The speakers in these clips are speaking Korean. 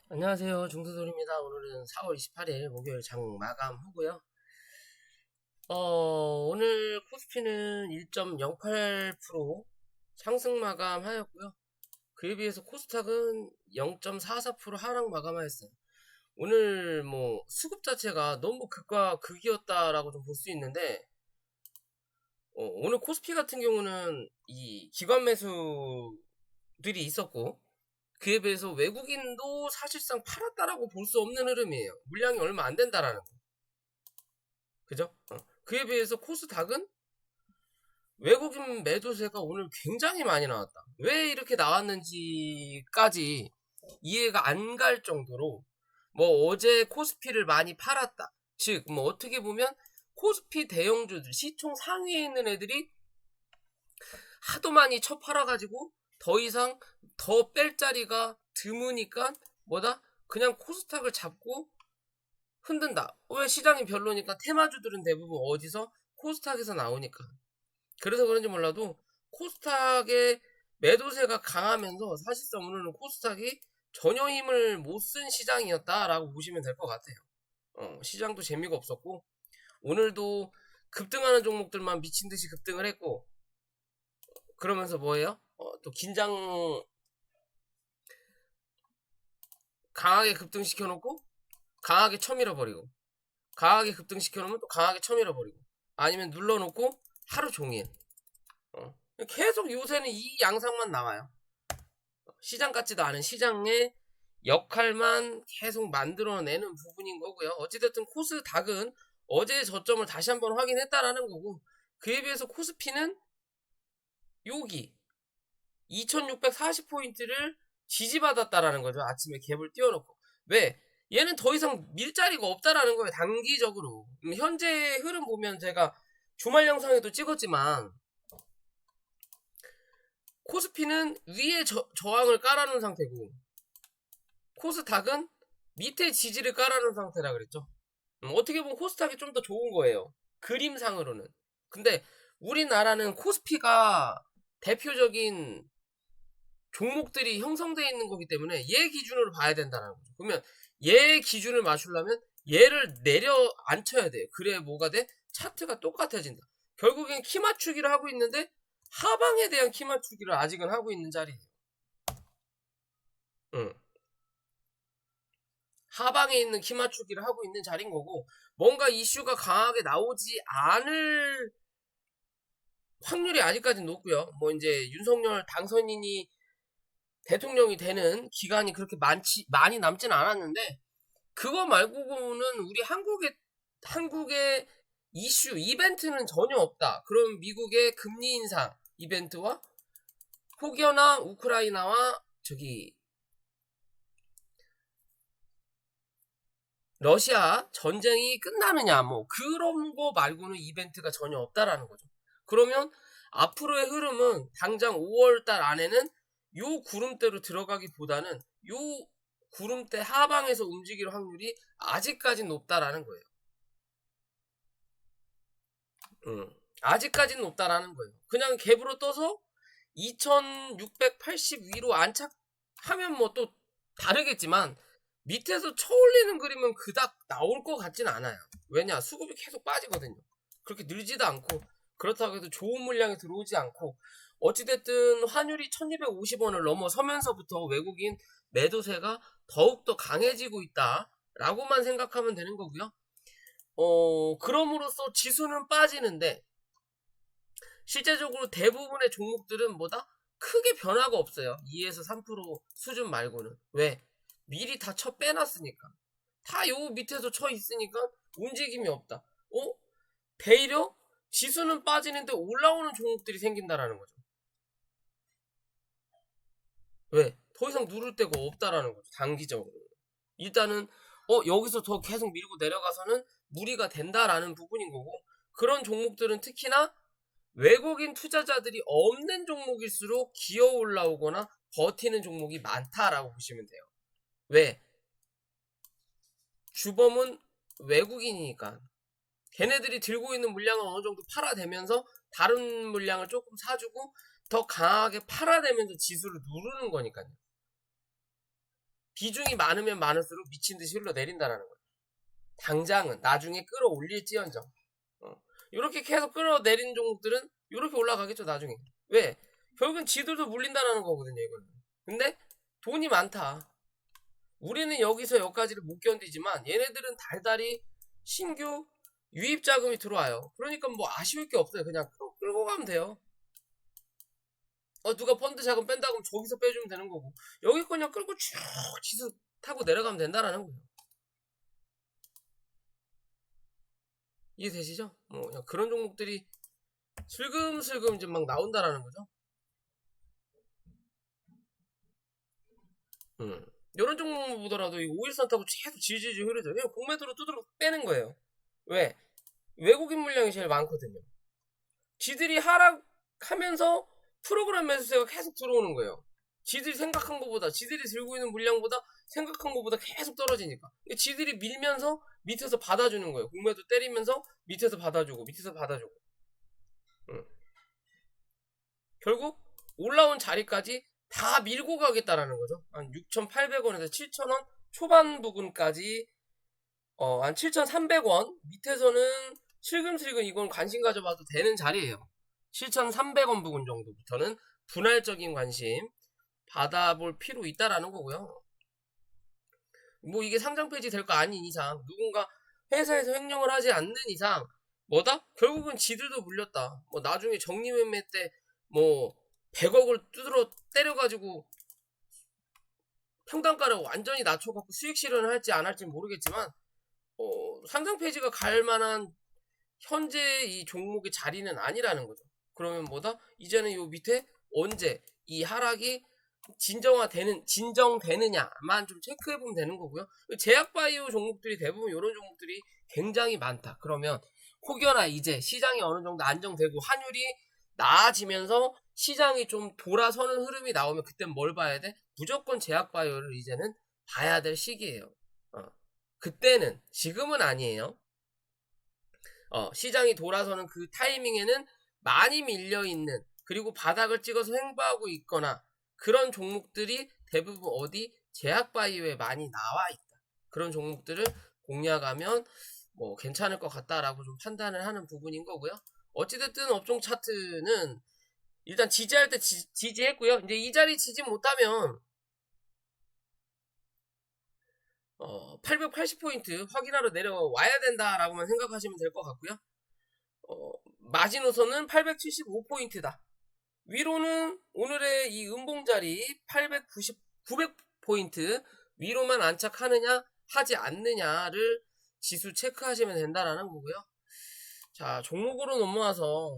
안녕하세요. 중수돌입니다. 오늘은 4월 28일 목요일 장 마감 후고요. 오늘 코스피는 1.08% 상승 마감하였고요. 그에 비해서 코스닥은 0.44% 하락 마감하였어요. 오늘 뭐 수급 자체가 너무 극과 극이었다라고 좀 볼 수 있는데, 오늘 코스피 같은 경우는 이 기관 매수들이 있었고, 그에 비해서 외국인도 사실상 팔았다라고 볼 수 없는 흐름이에요. 물량이 얼마 안 된다라는 거. 그죠? 그에 비해서 코스닥은 외국인 매도세가 오늘 굉장히 많이 나왔다. 왜 이렇게 나왔는지까지 이해가 안 갈 정도로 뭐 어제 코스피를 많이 팔았다. 즉, 뭐 어떻게 보면 코스피 대형주들, 시총 상위에 있는 애들이 하도 많이 쳐팔아가지고 더 이상 더 뺄 자리가 드무니까 뭐다? 그냥 코스닥을 잡고 흔든다. 왜 시장이 별로니까 테마주들은 대부분 어디서? 코스닥에서 나오니까. 그래서 그런지 몰라도 코스닥의 매도세가 강하면서 사실상 오늘은 코스닥이 전혀 힘을 못 쓴 시장이었다라고 보시면 될 것 같아요. 시장도 재미가 없었고 오늘도 급등하는 종목들만 미친 듯이 급등을 했고 그러면서 뭐예요? 또 긴장 강하게 급등시켜 놓고 강하게 쳐밀어 버리고 강하게 급등시켜 놓으면 또 강하게 쳐밀어 버리고 아니면 눌러 놓고 하루 종일 계속 요새는 이 양상만 나와요. 시장 같지도 않은 시장의 역할만 계속 만들어내는 부분인 거고요. 어찌됐든 코스닥은 어제 저점을 다시 한번 확인했다라는 거고 그에 비해서 코스피는 여기 2640포인트를 지지받았다라는 거죠. 아침에 갭을 띄워놓고. 왜? 얘는 더 이상 밀 자리가 없다라는 거예요. 단기적으로. 현재 흐름 보면 제가 주말 영상에도 찍었지만 코스피는 위에 저항을 깔아놓은 상태고 코스닥은 밑에 지지를 깔아놓은 상태라 그랬죠. 어떻게 보면 코스닥이 좀 더 좋은 거예요. 그림상으로는. 근데 우리나라는 코스피가 대표적인 종목들이 형성되어 있는 거기 때문에 얘 기준으로 봐야 된다는 거죠. 그러면 얘 기준을 맞추려면 얘를 내려 앉혀야 돼요. 그래 뭐가 돼? 차트가 똑같아진다. 결국엔 키 맞추기를 하고 있는데 하방에 대한 키 맞추기를 아직은 하고 있는 자리예요. 응. 하방에 있는 키 맞추기를 하고 있는 자리인 거고 뭔가 이슈가 강하게 나오지 않을 확률이 아직까지는 높고요. 뭐 이제 윤석열 당선인이 대통령이 되는 기간이 그렇게 많이 남지는 않았는데 그거 말고는 우리 한국의 이슈 이벤트는 전혀 없다. 그럼 미국의 금리 인상 이벤트와 혹여나 우크라이나와 저기 러시아 전쟁이 끝나느냐 뭐 그런 거 말고는 이벤트가 전혀 없다라는 거죠. 그러면 앞으로의 흐름은 당장 5월 달 안에는 요 구름대로 들어가기보다는 요 구름대 하방에서 움직일 확률이 아직까지는 높다라는 거예요. 아직까지는 높다라는 거예요. 그냥 갭으로 떠서 2680 위로 안착하면 뭐 또 다르겠지만 밑에서 쳐올리는 그림은 그닥 나올 것 같진 않아요. 왜냐? 수급이 계속 빠지거든요. 그렇게 늘지도 않고 그렇다고 해도 좋은 물량이 들어오지 않고 어찌됐든 환율이 1250원을 넘어서면서부터 외국인 매도세가 더욱더 강해지고 있다라고만 생각하면 되는 거고요. 그럼으로써 지수는 빠지는데 실제적으로 대부분의 종목들은 뭐다? 크게 변화가 없어요. 2에서 3% 수준 말고는. 왜? 미리 다 쳐 빼놨으니까. 다 요 밑에서 쳐 있으니까 움직임이 없다. 대이려 지수는 빠지는데 올라오는 종목들이 생긴다라는 거죠. 왜? 더 이상 누를 데가 없다라는 거죠. 단기적으로. 일단은 여기서 더 계속 밀고 내려가서는 무리가 된다라는 부분인 거고 그런 종목들은 특히나 외국인 투자자들이 없는 종목일수록 기어 올라오거나 버티는 종목이 많다라고 보시면 돼요. 왜? 주범은 외국인이니까. 걔네들이 들고 있는 물량을 어느 정도 팔아대면서 다른 물량을 조금 사주고 더 강하게 팔아대면서 지수를 누르는 거니까요. 비중이 많으면 많을수록 미친 듯이 흘러내린다라는 거예요. 당장은 나중에 끌어올릴지언정. 이렇게 계속 끌어내린 종목들은 이렇게 올라가겠죠 나중에. 왜? 결국은 지들도 물린다라는 거거든요 이거는. 근데 돈이 많다. 우리는 여기서 여기까지를 못 견디지만 얘네들은 달달이 신규 유입 자금이 들어와요. 그러니까 뭐 아쉬울 게 없어요. 그냥 끌고 가면 돼요. 누가 펀드 자금 뺀다 그러면 저기서 빼주면 되는 거고, 여기 그냥 끌고 쭉 지수 타고 내려가면 된다라는 거예요. 이해되시죠? 뭐 그냥 그런 종목들이 슬금슬금 이제 막 나온다라는 거죠. 이런 종목 보더라도 이 5일선 타고 계속 질질질 흐르죠. 그냥 공매도로 두드러 빼는 거예요. 왜? 외국인 물량이 제일 많거든요. 지들이 하락하면서 프로그램 매수세가 계속 들어오는 거예요. 지들이 생각한 것보다, 지들이 들고 있는 물량보다 생각한 것보다 계속 떨어지니까. 지들이 밀면서 밑에서 받아주는 거예요. 공매도 때리면서 밑에서 받아주고 밑에서 받아주고. 결국 올라온 자리까지 다 밀고 가겠다라는 거죠. 한 6,800원에서 7,000원 초반 부분까지 한 7,300원 밑에서는 슬금슬금 이건 관심 가져봐도 되는 자리예요. 7,300원 부분 정도부터는 분할적인 관심 받아볼 필요 있다라는 거고요. 뭐 이게 상장 폐지 될 거 아닌 이상, 누군가 회사에서 횡령을 하지 않는 이상 뭐다? 결국은 지들도 물렸다. 뭐 나중에 정리매매 때 뭐 100억을 두드러 때려가지고 평단가를 완전히 낮춰갖고 수익 실현을 할지 안 할지 모르겠지만 상장 폐지가 갈 만한 현재 이 종목의 자리는 아니라는 거죠. 그러면 뭐다? 이제는 요 밑에 언제 이 하락이 진정되느냐만 좀 체크해보면 되는 거고요. 제약바이오 종목들이 대부분 이런 종목들이 굉장히 많다. 그러면 혹여나 이제 시장이 어느 정도 안정되고 환율이 나아지면서 시장이 좀 돌아서는 흐름이 나오면 그땐 뭘 봐야 돼? 무조건 제약바이오를 이제는 봐야 될 시기예요. 그때는, 지금은 아니에요. 시장이 돌아서는 그 타이밍에는 많이 밀려있는, 그리고 바닥을 찍어서 횡보하고 있거나 그런 종목들이 대부분 어디? 제약바이오에 많이 나와 있다. 그런 종목들을 공략하면 뭐 괜찮을 것 같다라고 좀 판단을 하는 부분인 거고요. 어찌됐든 업종 차트는 일단 지지할 때 지지했고요. 이제 이 자리 지지 못하면 880포인트 확인하러 내려와야 된다라고만 생각하시면 될 것 같고요. 마지노선은 875포인트다. 위로는 오늘의 이 음봉자리 900포인트 위로만 안착하느냐 하지 않느냐를 지수 체크하시면 된다라는 거고요. 자, 종목으로 넘어와서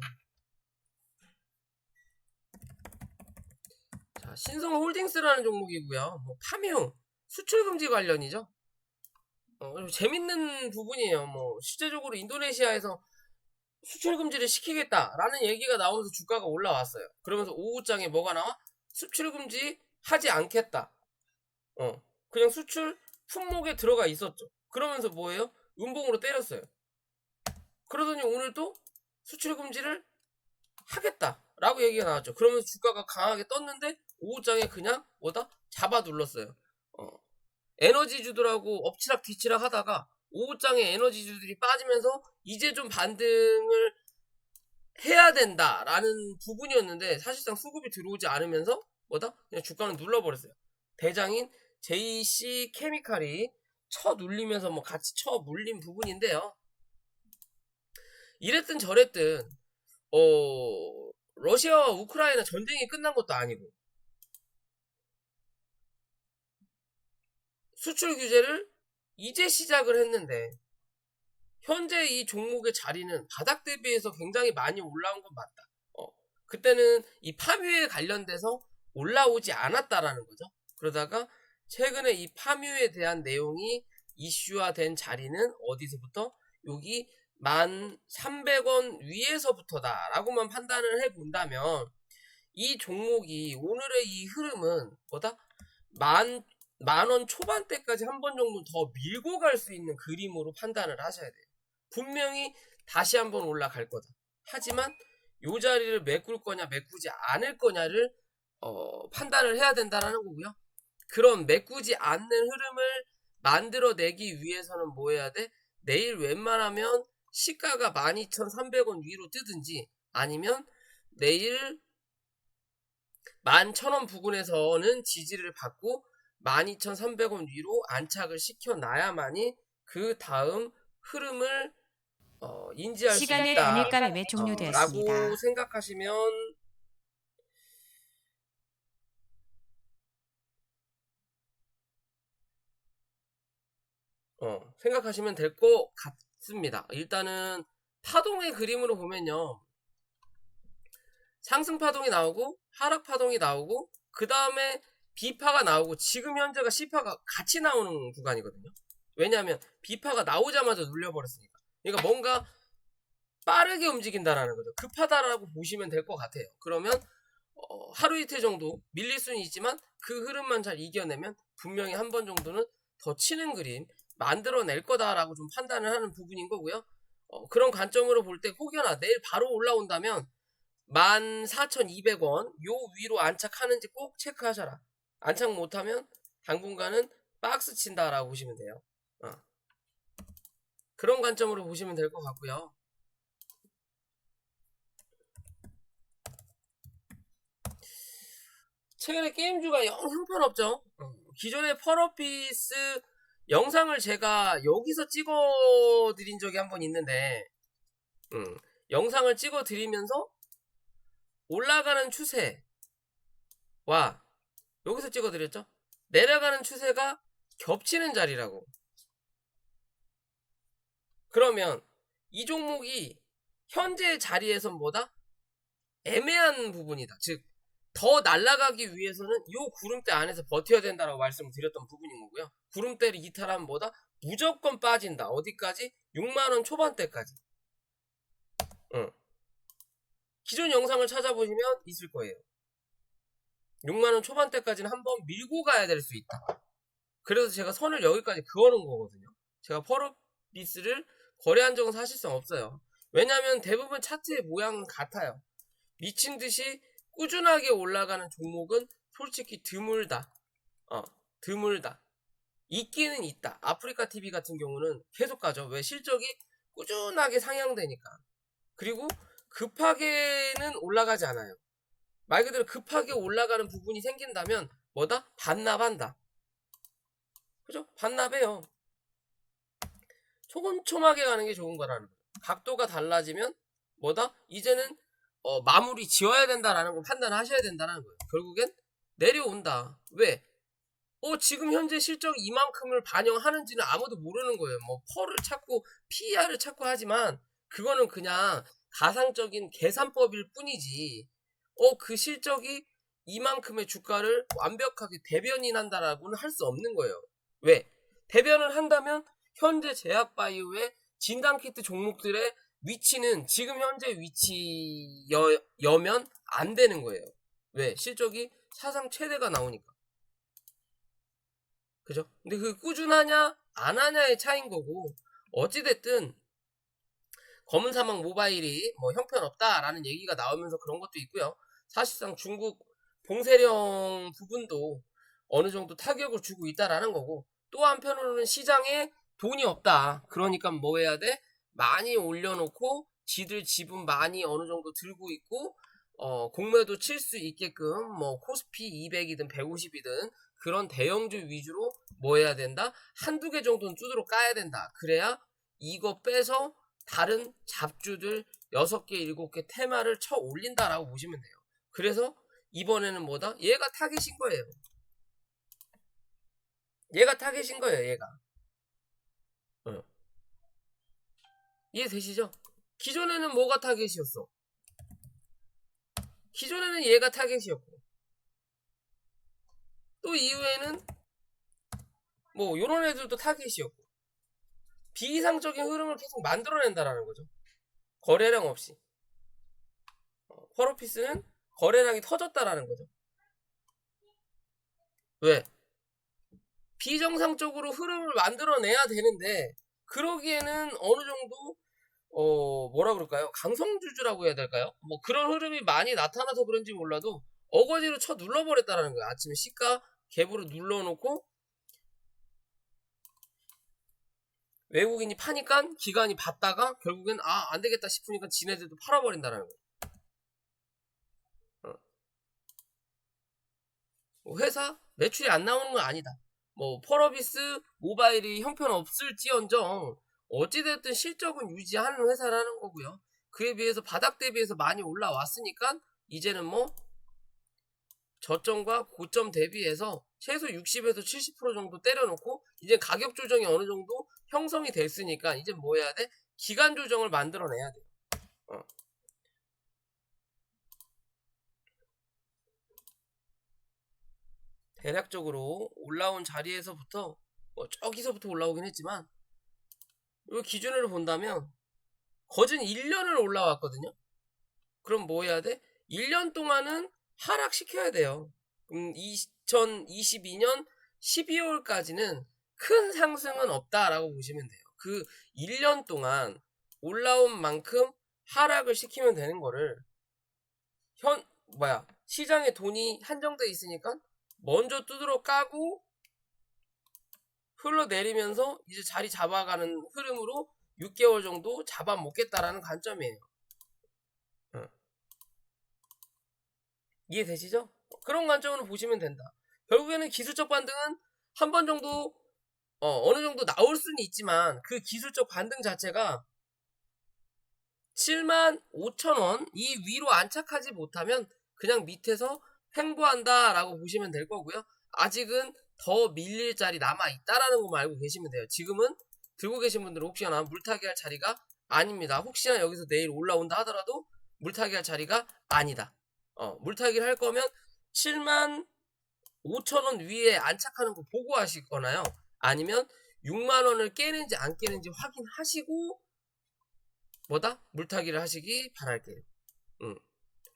자, 신성홀딩스라는 종목이고요. 뭐 파묘 수출금지 관련이죠. 재밌는 부분이에요. 뭐 실제적으로 인도네시아에서 수출금지를 시키겠다라는 얘기가 나오면서 주가가 올라왔어요. 그러면서 오후장에 뭐가 나와? 수출금지 하지 않겠다. 그냥 수출 품목에 들어가 있었죠. 그러면서 뭐예요? 음봉으로 때렸어요. 그러더니 오늘 또 수출금지를 하겠다라고 얘기가 나왔죠. 그러면서 주가가 강하게 떴는데 오후장에 그냥 뭐다? 잡아 눌렀어요. 에너지주들하고 엎치락 뒤치락 하다가 오후장에 에너지주들이 빠지면서 이제 좀 반등을 해야 된다라는 부분이었는데 사실상 수급이 들어오지 않으면서 뭐다? 그냥 주가는 눌러버렸어요. 대장인 JC 케미칼이 쳐 눌리면서 뭐 같이 쳐 물린 부분인데요. 이랬든 저랬든 러시아와 우크라이나 전쟁이 끝난 것도 아니고 수출 규제를 이제 시작을 했는데 현재 이 종목의 자리는 바닥 대비해서 굉장히 많이 올라온 건 맞다. 그때는 이 파묘에 관련돼서 올라오지 않았다라는 거죠. 그러다가 최근에 이 파묘에 대한 내용이 이슈화된 자리는 어디서부터? 여기 1,300원 위에서부터다 라고만 판단을 해본다면 이 종목이 오늘의 이 흐름은 뭐다? 만원 초반대까지 한 번 정도 더 밀고 갈 수 있는 그림으로 판단을 하셔야 돼요. 분명히 다시 한번 올라갈 거다. 하지만 이 자리를 메꿀 거냐 메꾸지 않을 거냐를 판단을 해야 된다는 거고요. 그런 메꾸지 않는 흐름을 만들어내기 위해서는 뭐 해야 돼? 내일 웬만하면 시가가 12,300원 위로 뜨든지 아니면 내일 11,000원 부근에서는 지지를 받고 12,300원 위로 안착을 시켜놔야만이 그 다음 흐름을 인지할 수 시간의 있다 단일가 매매 라고 종료되었습니다. 생각하시면 생각하시면 될 것 같습니다. 일단은 파동의 그림으로 보면요. 상승 파동이 나오고 하락 파동이 나오고 그 다음에 B파가 나오고 지금 현재가 C파가 같이 나오는 구간이거든요. 왜냐하면 B파가 나오자마자 눌려버렸으니까. 그러니까 뭔가 빠르게 움직인다라는 거죠. 급하다라고 보시면 될 것 같아요. 그러면 하루 이틀 정도 밀릴 수는 있지만 그 흐름만 잘 이겨내면 분명히 한 번 정도는 더 치는 그림 만들어낼 거다라고 좀 판단을 하는 부분인 거고요. 그런 관점으로 볼 때 혹여나 내일 바로 올라온다면 14,200원 요 위로 안착하는지 꼭 체크하셔라. 안착 못하면 당분간은 박스 친다라고 보시면 돼요. 그런 관점으로 보시면 될 것 같고요. 최근에 게임주가 영 형편없죠. 기존의 펄어피스 영상을 제가 여기서 찍어 드린 적이 한 번 있는데 영상을 찍어 드리면서 올라가는 추세와 여기서 찍어 드렸죠. 내려가는 추세가 겹치는 자리라고. 그러면 이 종목이 현재 자리에선 뭐다? 애매한 부분이다. 즉 더 날아가기 위해서는 이 구름대 안에서 버텨야 된다라고 말씀을 드렸던 부분인 거고요. 구름대를 이탈하면 뭐다? 무조건 빠진다. 어디까지? 6만원 초반대까지. 기존 영상을 찾아보시면 있을 거예요. 6만원 초반대까지는 한번 밀고 가야 될 수 있다. 그래서 제가 선을 여기까지 그어놓은 거거든요. 제가 펄어비스를 거래한 적은 사실상 없어요. 왜냐하면 대부분 차트의 모양은 같아요. 미친 듯이 꾸준하게 올라가는 종목은 솔직히 드물다. 드물다. 있기는 있다. 아프리카 TV 같은 경우는 계속 가죠. 왜? 실적이 꾸준하게 상향되니까. 그리고 급하게는 올라가지 않아요. 말 그대로 급하게 올라가는 부분이 생긴다면 뭐다? 반납한다. 그죠? 반납해요. 촘촘하게 가는 게 좋은 거라는 거예요. 각도가 달라지면 뭐다? 이제는 마무리 지어야 된다라는 걸 판단하셔야 된다는 거예요. 결국엔 내려온다. 왜? 지금 현재 실적 이만큼을 반영하는지는 아무도 모르는 거예요. 뭐 펄을 찾고 PER을 찾고 하지만 그거는 그냥 가상적인 계산법일 뿐이지. 그 실적이 이만큼의 주가를 완벽하게 대변인한다라고는 할 수 없는 거예요. 왜? 대변을 한다면 현재 제약바이오의 진단키트 종목들의 위치는 지금 현재 위치여면 안 되는 거예요. 왜? 실적이 사상 최대가 나오니까. 그죠? 근데 그 꾸준하냐 안 하냐의 차이인 거고 어찌됐든 검은 사막 모바일이 뭐 형편없다라는 얘기가 나오면서 그런 것도 있고요. 사실상 중국 봉쇄령 부분도 어느 정도 타격을 주고 있다라는 거고 또 한편으로는 시장에 돈이 없다. 그러니까 뭐 해야 돼? 많이 올려놓고 지들 지분 많이 어느 정도 들고 있고 공매도 칠 수 있게끔 뭐 코스피 200이든 150이든 그런 대형주 위주로 뭐 해야 된다? 한두 개 정도는 두드러 까야 된다. 그래야 이거 빼서 다른 잡주들 6개, 7개 테마를 쳐 올린다라고 보시면 돼요. 그래서 이번에는 뭐다? 얘가 타겟인 거예요. 얘가 타겟인 거예요, 얘가. 이해되시죠? 기존에는 뭐가 타겟이었어? 기존에는 얘가 타겟이었고 또 이후에는 뭐 요런 애들도 타겟이었고 비이상적인 흐름을 계속 만들어낸다라는 거죠. 거래량 없이. 펄어피스는 거래량이 터졌다라는 거죠. 왜? 비정상적으로 흐름을 만들어내야 되는데 그러기에는 어느 정도 뭐라 그럴까요? 강성주주라고 해야 될까요? 뭐 그런 흐름이 많이 나타나서 그런지 몰라도 어거지로 쳐 눌러버렸다라는 거예요. 아침에 시가 갭으로 눌러놓고 외국인이 파니까 기관이 봤다가 결국엔 안되겠다 싶으니까 지네들도 팔아버린다라는 거예요. 회사 매출이 안 나오는 건 아니다. 뭐 펄어비스 모바일이 형편없을지언정 어찌됐든 실적은 유지하는 회사라는 거고요. 그에 비해서 바닥 대비해서 많이 올라왔으니까 이제는 뭐 저점과 고점 대비해서 최소 60에서 70% 정도 때려놓고 이제 가격 조정이 어느 정도 형성이 됐으니까 이제 뭐 해야 돼? 기간 조정을 만들어내야 돼. 대략적으로 올라온 자리에서부터 뭐 저기서부터 올라오긴 했지만 이 기준으로 본다면 거진 1년을 올라왔거든요. 그럼 뭐 해야 돼? 1년 동안은 하락시켜야 돼요. 2022년 12월까지는 큰 상승은 없다라고 보시면 돼요. 그 1년 동안 올라온 만큼 하락을 시키면 되는 거를 시장에 돈이 한정돼 있으니까 먼저 두드러 까고 흘러내리면서 이제 자리 잡아가는 흐름으로 6개월 정도 잡아먹겠다라는 관점이에요. 이해되시죠? 그런 관점으로 보시면 된다. 결국에는 기술적 반등은 한 번 정도 어느 정도 나올 수는 있지만 그 기술적 반등 자체가 75,000원 이 위로 안착하지 못하면 그냥 밑에서 횡보한다 라고 보시면 될 거고요. 아직은 더 밀릴 자리 남아있다라는 것만 알고 계시면 돼요. 지금은 들고 계신 분들은 혹시나 물타기 할 자리가 아닙니다. 혹시나 여기서 내일 올라온다 하더라도 물타기 할 자리가 아니다. 물타기를 할 거면 75,000원 위에 안착하는 거 보고 하시거나요. 아니면 6만원을 깨는지 안 깨는지 확인하시고 물타기를 하시기 바랄게요.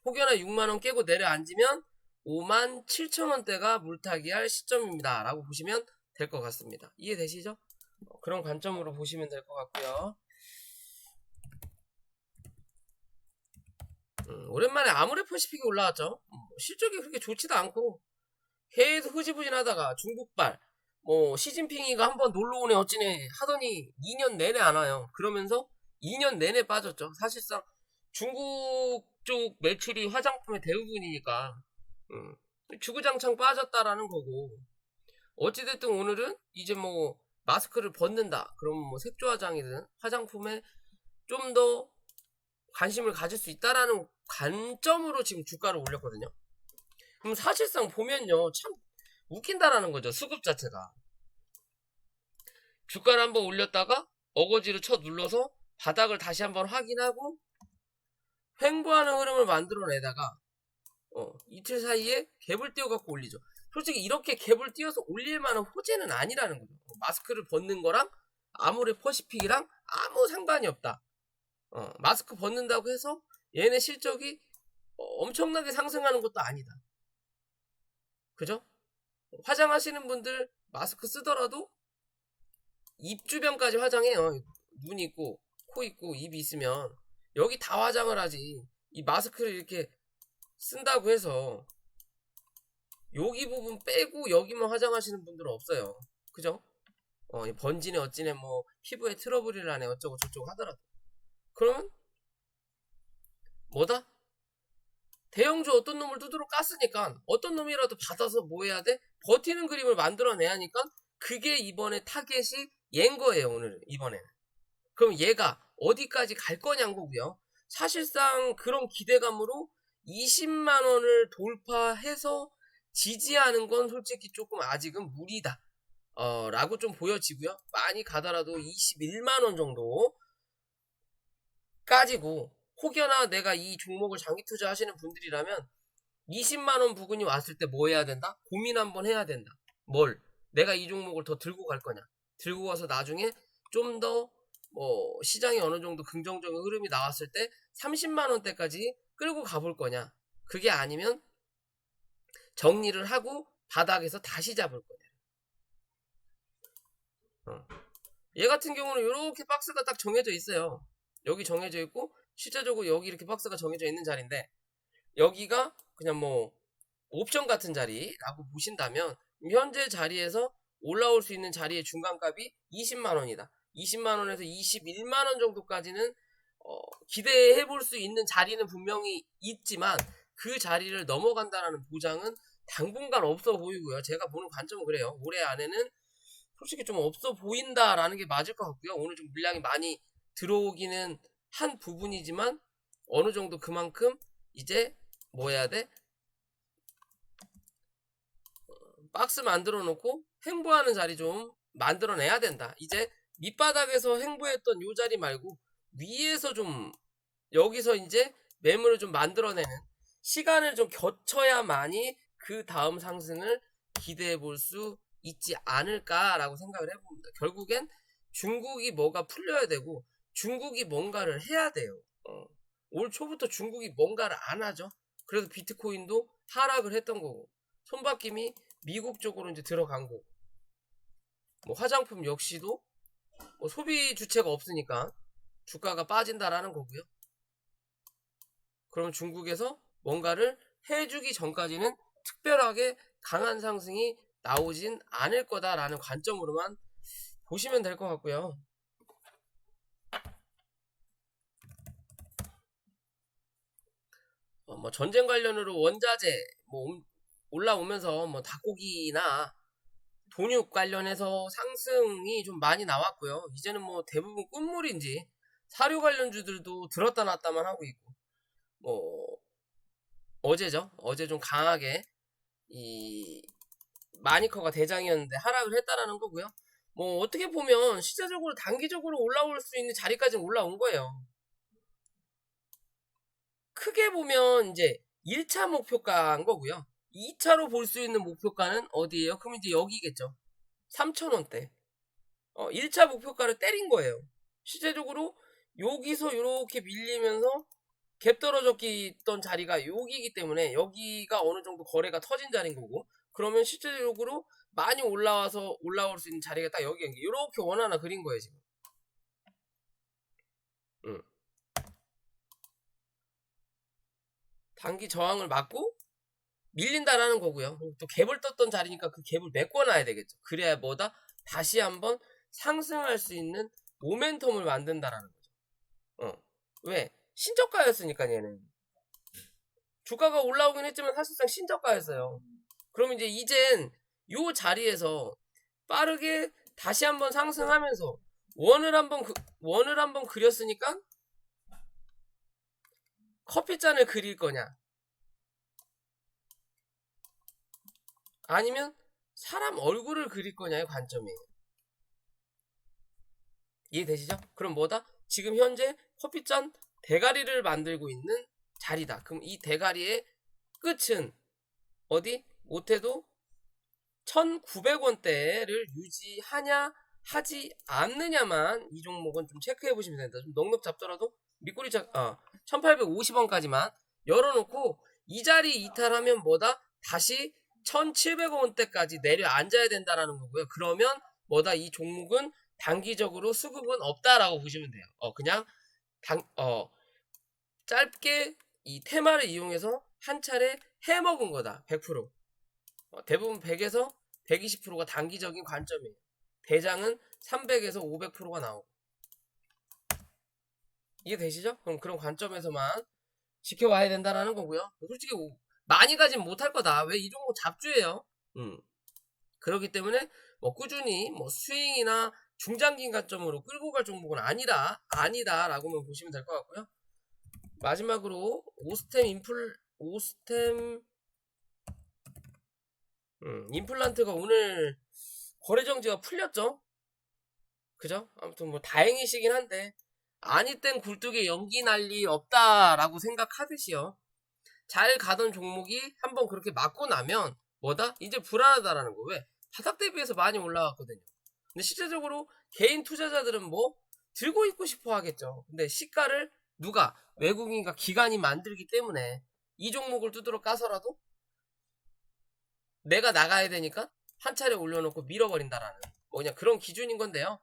혹여나 6만원 깨고 내려앉으면 57,000원대가 물타기 할 시점입니다 라고 보시면 될 것 같습니다. 이해되시죠? 그런 관점으로 보시면 될 것 같고요. 오랜만에 아모레퍼시픽이 올라왔죠. 실적이 그렇게 좋지도 않고 해외에서 흐지부진하다가 중국발 시진핑이가 한번 놀러오네 어찌네 하더니 2년 내내 안 와요. 그러면서 2년 내내 빠졌죠. 사실상 중국 쪽 매출이 화장품의 대부분이니까 주구장창 빠졌다라는 거고, 어찌됐든 오늘은 이제 마스크를 벗는다 그럼 색조 화장이든 화장품에 좀 더 관심을 가질 수 있다라는 관점으로 지금 주가를 올렸거든요. 그럼 사실상 보면요 참 웃긴다라는 거죠. 수급 자체가 주가를 한번 올렸다가 어거지로 쳐 눌러서 바닥을 다시 한번 확인하고 횡보하는 흐름을 만들어내다가 이틀 사이에 갭을 띄워갖고 올리죠. 솔직히 이렇게 갭을 띄워서 올릴 만한 호재는 아니라는 거죠. 마스크를 벗는 거랑 아모레퍼시픽이랑 아무 상관이 없다. 마스크 벗는다고 해서 얘네 실적이 엄청나게 상승하는 것도 아니다. 그죠? 화장하시는 분들 마스크 쓰더라도 입 주변까지 화장해요. 눈 있고 코 있고 입이 있으면 여기 다 화장을 하지. 이 마스크를 이렇게 쓴다고 해서 여기 부분 빼고 여기만 화장하시는 분들은 없어요. 그죠? 번지네 어찌네 피부에 트러블이라네 어쩌고 저쩌고 하더라도 그러면 대형주 어떤 놈을 두드러 깠으니까 어떤 놈이라도 받아서 뭐 해야 돼? 버티는 그림을 만들어내야 하니까 그게 이번에 타겟이 얘인 거예요. 오늘 이번에는. 그럼 얘가 어디까지 갈 거냐는 거고요. 사실상 그런 기대감으로 20만원을 돌파해서 지지하는 건 솔직히 조금 아직은 무리다 라고 좀 보여지고요. 많이 가더라도 21만원 정도 까지고, 혹여나 내가 이 종목을 장기 투자하시는 분들이라면 20만원 부근이 왔을 때 뭐 해야 된다? 고민 한번 해야 된다. 내가 이 종목을 더 들고 갈 거냐? 들고 가서 나중에 좀 더 시장이 어느 정도 긍정적인 흐름이 나왔을 때 30만원대까지 끌고 가볼 거냐? 그게 아니면 정리를 하고 바닥에서 다시 잡을 거냐? 얘 같은 경우는 이렇게 박스가 딱 정해져 있어요. 여기 정해져 있고 실제적으로 여기 이렇게 박스가 정해져 있는 자리인데 여기가 그냥 옵션 같은 자리라고 보신다면 현재 자리에서 올라올 수 있는 자리의 중간값이 20만원이다. 20만원에서 21만원 정도까지는 기대해 볼 수 있는 자리는 분명히 있지만 그 자리를 넘어간다는 보장은 당분간 없어 보이고요. 제가 보는 관점은 그래요. 올해 안에는 솔직히 좀 없어 보인다라는 게 맞을 것 같고요. 오늘 좀 물량이 많이 들어오기는 한 부분이지만 어느 정도 그만큼 이제 뭐 해야 돼? 박스 만들어 놓고 횡보하는 자리 좀 만들어내야 된다. 이제 밑바닥에서 횡보했던 요 자리 말고 위에서 좀 여기서 이제 매물을 좀 만들어내는 시간을 좀 거쳐야만이 그 다음 상승을 기대해 볼 수 있지 않을까라고 생각을 해봅니다. 결국엔 중국이 뭐가 풀려야 되고 중국이 뭔가를 해야 돼요. 올 초부터 중국이 뭔가를 안 하죠. 그래서 비트코인도 하락을 했던 거고 손바뀜이 미국 쪽으로 이제 들어간 거고 뭐 화장품 역시도 뭐 소비 주체가 없으니까 주가가 빠진다라는 거고요. 그러면 중국에서 뭔가를 해주기 전까지는 특별하게 강한 상승이 나오진 않을 거다라는 관점으로만 보시면 될 것 같고요. 뭐 전쟁 관련으로 원자재 뭐 올라오면서 뭐 닭고기나 돈육 관련해서 상승이 좀 많이 나왔고요. 이제는 뭐 대부분 끝물인지 사료 관련주들도 들었다 놨다만 하고 있고 뭐 어제죠. 어제 좀 강하게 이 마니커가 대장이었는데 하락을 했다라는 거고요. 뭐 어떻게 보면 시세적으로 단기적으로 올라올 수 있는 자리까지는 올라온 거예요. 크게 보면 이제 1차 목표가인 거고요. 2차로 볼 수 있는 목표가는 어디예요? 그럼 이제 여기겠죠. 3,000원대. 1차 목표가를 때린 거예요. 실제적으로 여기서 이렇게 밀리면서 갭 떨어졌던 자리가 여기이기 때문에 여기가 어느 정도 거래가 터진 자리인 거고 그러면 실제적으로 많이 올라와서 올라올 수 있는 자리가 딱 여기 이렇게 원하나 그린 거예요 지금. 단기 저항을 맞고 밀린다라는 거고요. 또 갭을 떴던 자리니까 그 갭을 메꿔놔야 되겠죠. 그래야 뭐다 다시 한번 상승할 수 있는 모멘텀을 만든다라는 거죠. 왜? 신저가였으니까 얘는 주가가 올라오긴 했지만 사실상 신저가였어요. 그럼 이젠 요 자리에서 빠르게 다시 한번 상승하면서 원을 한번 그렸으니까 커피잔을 그릴 거냐 아니면 사람 얼굴을 그릴 거냐의 관점이에요. 이해되시죠? 그럼 뭐다? 지금 현재 커피잔 대가리를 만들고 있는 자리다. 그럼 이 대가리의 끝은 어디? 못해도 1,900원대를 유지하냐 하지 않느냐만 이 종목은 좀 체크해 보시면 된다. 좀 넉넉 잡더라도 밑꼬리 1,850원까지만 열어놓고 이 자리 이탈하면 뭐다? 다시 1,700원대까지 내려앉아야 된다라는 거고요. 그러면 뭐다? 이 종목은 단기적으로 수급은 없다라고 보시면 돼요. 그냥 짧게 이 테마를 이용해서 한 차례 해먹은 거다. 100%. 대부분 100에서 120%가 단기적인 관점이에요. 대장은 300에서 500%가 나오고. 이해되시죠? 그럼 그런 관점에서만 지켜봐야 된다라는 거고요. 솔직히 많이 가진 못할 거다. 왜 이 종목 잡주예요? 그렇기 때문에 뭐 꾸준히 뭐 스윙이나 중장기 관점으로 끌고 갈 종목은 아니다라고만 보시면 될 것 같고요. 마지막으로 오스템 임플란트가 오늘 거래 정지가 풀렸죠? 그죠? 아무튼 뭐 다행이시긴 한데 아니 땐 굴뚝에 연기 날 리 없다라고 생각하듯이요. 잘 가던 종목이 한번 그렇게 맞고 나면 뭐다? 이제 불안하다라는 거. 왜? 바닥 대비해서 많이 올라왔거든요. 근데 실제적으로 개인 투자자들은 뭐 들고 있고 싶어 하겠죠. 근데 시가를 누가 외국인과 기관이 만들기 때문에 이 종목을 두드러 까서라도 내가 나가야 되니까 한 차례 올려놓고 밀어버린다라는 뭐 그냥 그런 기준인 건데요.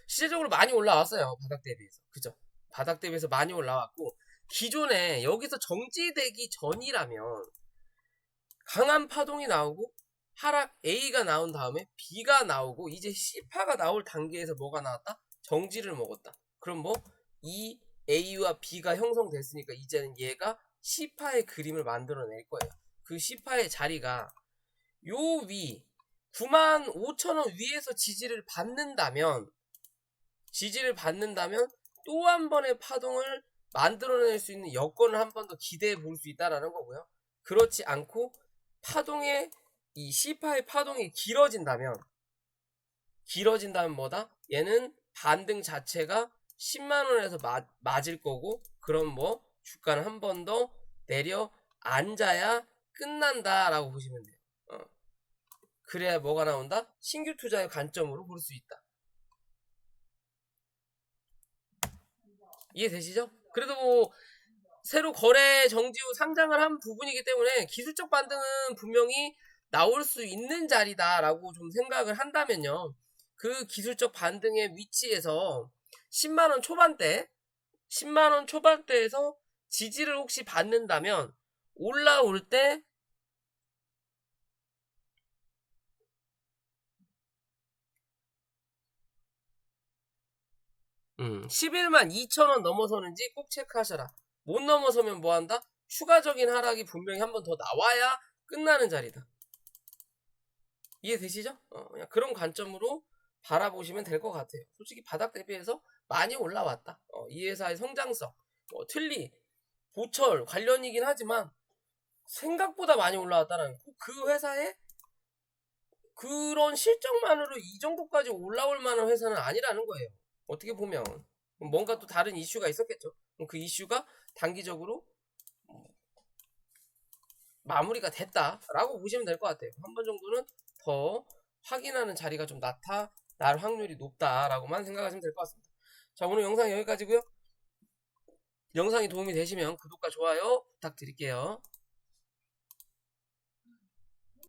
시세적으로 많이 올라왔어요. 바닥 대비해서. 그죠? 바닥 대비해서 많이 올라왔고 기존에 여기서 정지되기 전이라면 강한 파동이 나오고 하락 A가 나온 다음에 B가 나오고 이제 C파가 나올 단계에서 뭐가 나왔다? 정지를 먹었다. 그럼 뭐 이 A와 B가 형성됐으니까 이제는 얘가 C파의 그림을 만들어낼 거예요. 그 C파의 자리가 요 위 95,000원 위에서 지지를 받는다면 또 한 번의 파동을 만들어낼 수 있는 여건을 한 번 더 기대해 볼 수 있다라는 거고요. 그렇지 않고 파동의 이 C파의 파동이 길어진다면 뭐다? 얘는 반등 자체가 10만원에서 맞을 거고, 그럼 뭐 주가는 한 번 더 내려 앉아야 끝난다라고 보시면 돼요. 그래야 뭐가 나온다? 신규 투자의 관점으로 볼 수 있다. 이해되시죠? 그래도 뭐 새로 거래 정지 후 상장을 한 부분이기 때문에 기술적 반등은 분명히 나올 수 있는 자리다라고 좀 생각을 한다면요. 그 기술적 반등의 위치에서 10만원 초반대에서 지지를 혹시 받는다면 올라올 때 11만 2천원 넘어서는지 꼭 체크하셔라. 못 넘어서면 뭐한다? 추가적인 하락이 분명히 한 번 더 나와야 끝나는 자리다. 이해되시죠? 그냥 그런 관점으로 바라보시면 될 것 같아요. 솔직히 바닥 대비해서 많이 올라왔다. 이 회사의 성장성, 틀니, 보철 관련이긴 하지만 생각보다 많이 올라왔다는 그 회사의 그런 실적만으로 이 정도까지 올라올 만한 회사는 아니라는 거예요. 어떻게 보면 뭔가 또 다른 이슈가 있었겠죠. 그 이슈가 단기적으로 마무리가 됐다라고 보시면 될 것 같아요. 한 번 정도는 더 확인하는 자리가 좀 나타날 확률이 높다라고만 생각하시면 될 것 같습니다. 자, 오늘 영상 여기까지고요. 영상이 도움이 되시면 구독과 좋아요 부탁드릴게요.